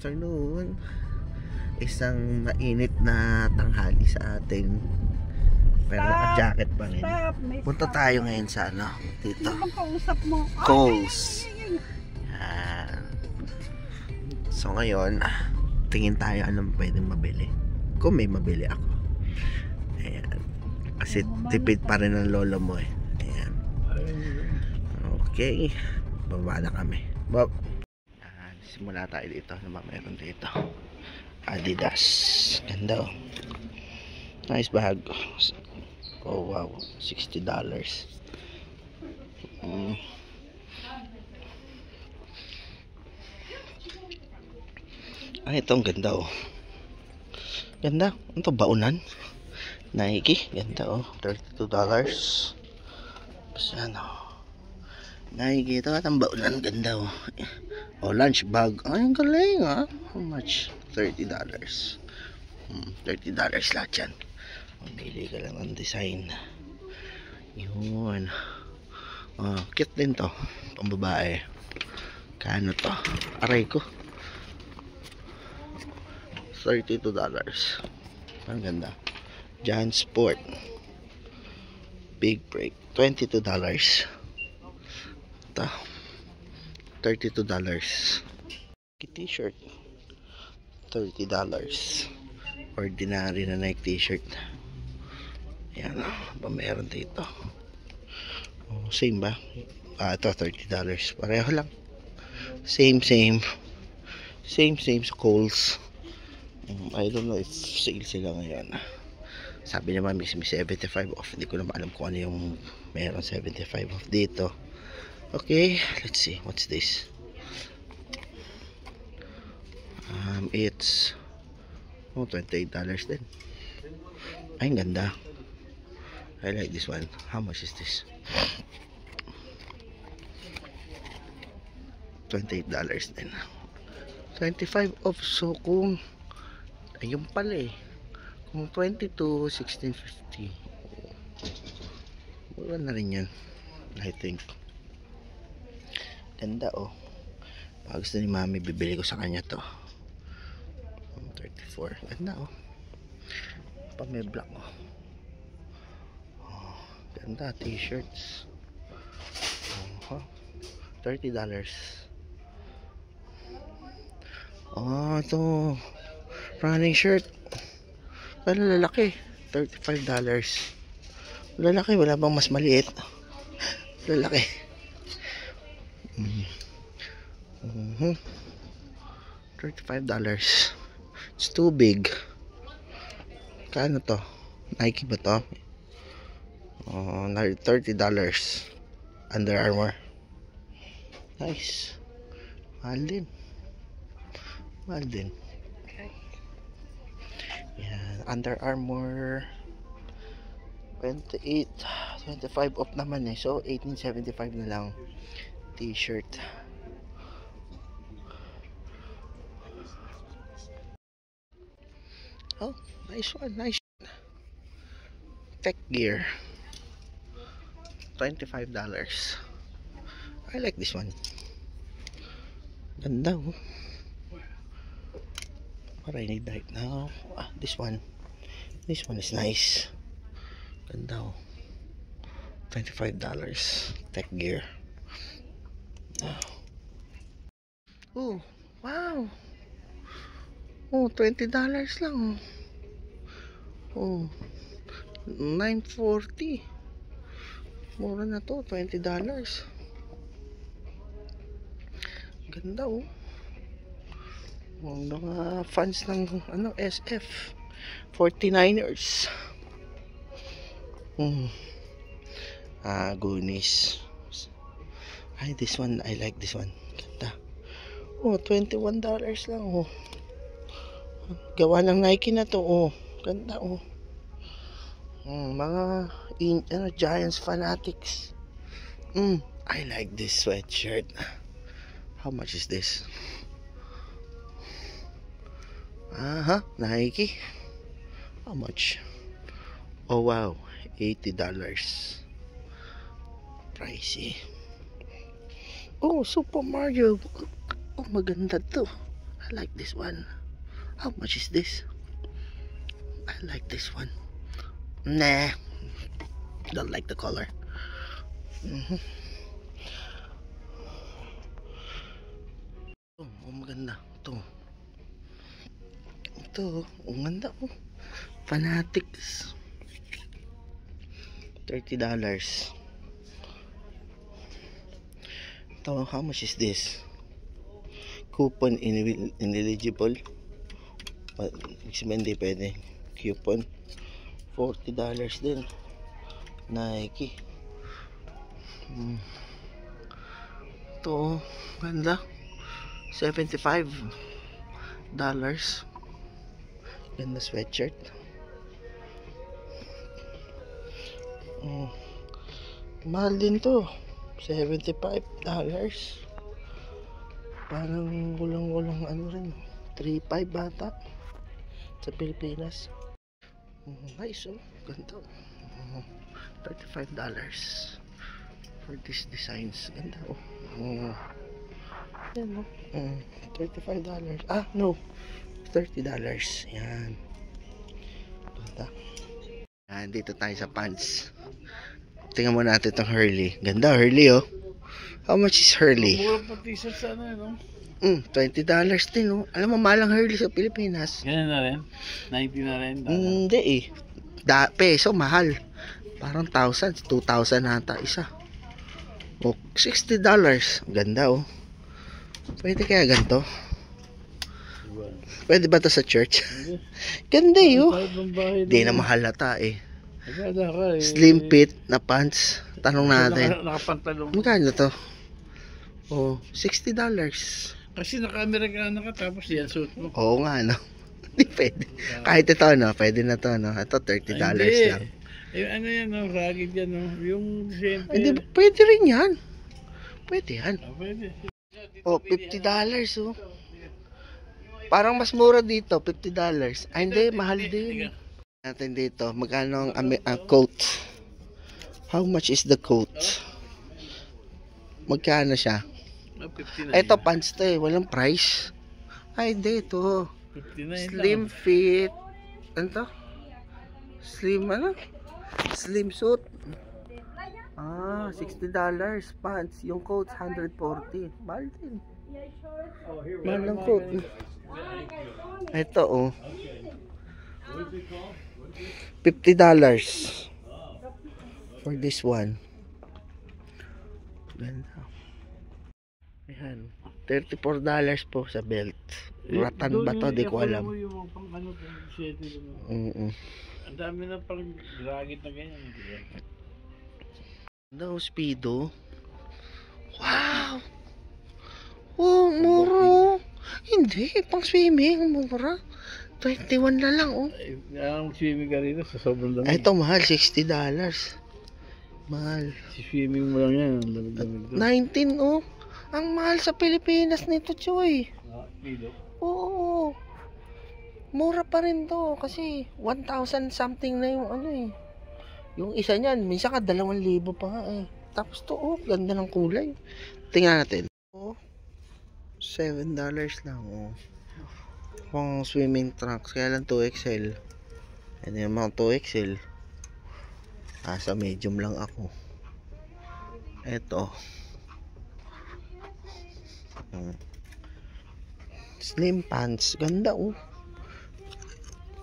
afternoon. Isang mainit na tanghali sa atin. Pero naka-jacket pa rin. Punta tayo ngayon sa ano, dito. Kohl's. Yan. So ngayon, tingin tayo anong pwedeng mabili. Kung may mabili ako. Ayan. Kasi tipid pa rin ang lolo mo eh. Ayan. Okay. Baba na kami. Bob. Simula tayo dito. Ano ba meron dito? Adidas. Ganda oh. Nice bag. Oh wow. $60. Ay, itong ganda oh. Ganda. Ito baunan. Nike. Ganda oh. $32. Basta ano. Nike ito at ang baunan. Ganda oh. Oh, lunch bag. Ay, ang galing ah. How much? $30. $30 lahat yan. Pili ka lang ng design. Yun. Oh, cute din to. Pang babae. Kano to? Aray ko. $32. Ang ganda. Jan Sport. Big break. $22. Ito. $32. T-shirt. $30. Ordinary na Nike t-shirt. Ayan. Ba meron dito? Oh, same ba? Ito $30. Pareho lang. Same sa Kohl's. I don't know if sale sila ngayon. Sabi naman may 75 off. Hindi ko naman alam kung ano yung meron 75 off dito. Okay, let's see. What's this? It's $28 din. Ay, ang ganda. I like this one. How much is this? $28 din. 25 off. So kung ayun pala eh. Kung 22, $16.50. Mura na rin yan. I think. Ganda oh. Pag gusto ni mami, bibili ko sa kanya to. 34. Ganda oh. Pa may black oh. Oh, ganda t-shirts. Oh, $30. Oh, ito running shirt. Pero lalaki $35. Lalaki, wala bang mas maliit? Lalaki. $35. It's too big. Kano to? Nike ba to? Oh, $30. Under Armour. Nice. Mahal din. Yan. Under Armour 25 off naman eh. So $18.75 na lang. T-shirt. Oh, nice one. Tech gear. $25. I like this one. Ganda oh. What I need right now. This one is nice. Ganda oh. $25. Tech gear. Oh, wow. Oh, $20 lang. Oh, $9.40. Mura na to, $20. Ganda oh. Mga fans ng ano, SF 49ers. Goonies. Ay, this one, I like this one. Ganda. Oh, $21 lang oh. Gawa ng Nike na to oh. Ganda oh. Mga Giants fanatics. I like this sweatshirt. How much is this? Nike. How much? Oh wow, $80. Pricey. Oh, Super Mario. Oh, maganda to. I like this one. How much is this? I like this one. Nah, don't like the color. Oh, maganda. Ito, ang ganda oh. Fanatics. $30. Ito, how much is this? Coupon ineligible. Hindi pwede. Coupon $40 din. Nike. Ito, ganda. $75. Ganda sweatshirt. Mahal din to. $75. Parang kulang-kulang ano rin. 3.5 bata sa Pilipinas. Nice oh. Ganda. $35 for these designs. Ganda oh. Yan oh. $35. Ah, no. $30. Yan. Ganda. Yan, dito tayo sa pants. Tingnan mo natin itong Hurley. Ganda, Hurley oh. How much is Hurley? Mura pa t-shirt sa ano, no? $20 din oh. Alam mo, malang Hurley sa Pilipinas. Ganyan na rin? 90 na rin? Hindi eh. Peso, mahal. Parang 1,000, 2,000 nata isa. Oh, $60. Ganda oh. Pwede kaya ganito? Pwede ba ito sa church? Ganda eh oh. Hindi na mahal na ta eh. Slim fit na pants. Tanong natin. Nakapantalong. Magkano to? Oh, $60. Kasi naka-Amerikano ka tapos yan suit mo. Oo nga no. Hindi pwede. Kahit ito no, pwede na to no. Ito $30 lang. Eh, ano yan no, ragged yan no. Yung siyempre. Hindi, pwede rin yan. Pwede yan. Pwede. Oh, $50 oh. Parang mas mura dito, $50. Ay hindi, mahal din. Natin dito, magkano ang coat? How much is the coat? Magkano siya? Ito pants to eh, walang price. Ay hindi, ito slim fit. Ano to? Slim ano? Slim suit. Ah, $60 pants. Yung coat $140. Mahal din. Mahal ng coat. Ito oh, $50 for this one. Ganda. Ayan, $34 po sa belt. Ratan ba to? Di ko alam. Ang dami na pang ragged na ganyan. No, Speedo. Wow! Oh, mura. Hindi, pang swimming, mura. 21 na lang, oh. Ang swimming ka rito sa sobrang dami. Ito, mahal, $60. Mahal. Si swimming mo lang yan, ang lamig-lamig doon. 19, oh. Ang mahal sa Pilipinas nito, Choy. Oo. Mura pa rin to, kasi 1,000 something na yung ano eh. Yung isa niyan, minsan ka 2,000 pa nga eh. Tapos to, oh, ganda ng kulay. Tingnan natin. Oh, $7 lang, oh. Pang swimming trunks, kaya lang 2XL. Ano yung mga 2XL? Sa medium lang ako. Eto. Slim pants, ganda oh.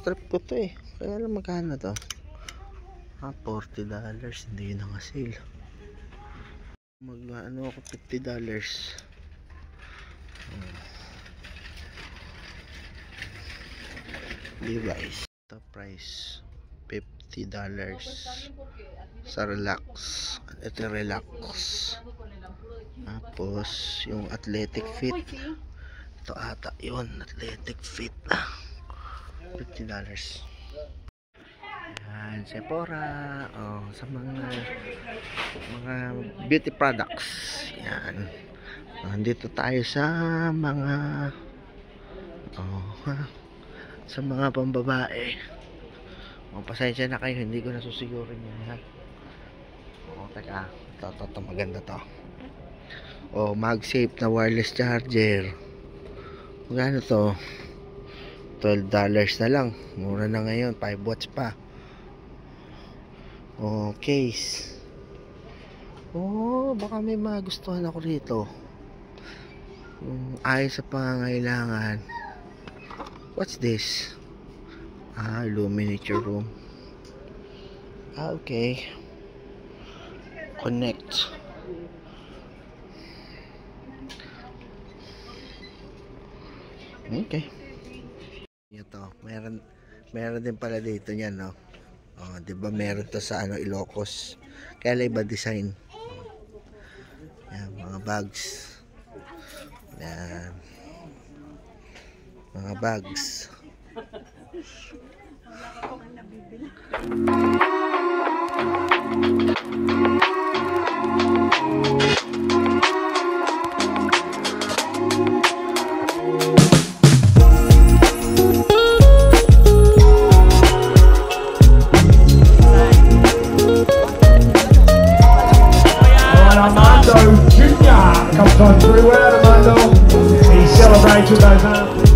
Trip ko to eh. Kaya lang magkano to? $40. Hindi na nga sale. Mag-ano ako $50. Levi's. Top price $50 sa Relax. Ito Relax. Tapos yung athletic fit. Ito ata yun, athletic fit. $50. Yan, Sephora. Oh, sa mga beauty products. Yan. Nandito tayo sa mga sa mga pambabae. Pasensya na kayo, hindi ko nasusigurin yan ha. Teka, ito maganda to. MagSafe na wireless charger. Magkano to? $12 na lang. Mura na ngayon. 5 watts pa. Oh, case. Oh, baka may magustuhan ako rito. Ayos sa pangangailangan. What's this? Miniature room. Okay. Connect. Okay. Ito, meron din pala dito niyan, no? Oh, 'di ba meron to sa Ilocos. Kaya iba design. Yan, mga bags. Yan. Mga bags. Armando Jr. comes on through. Armando, he celebrates with those arms.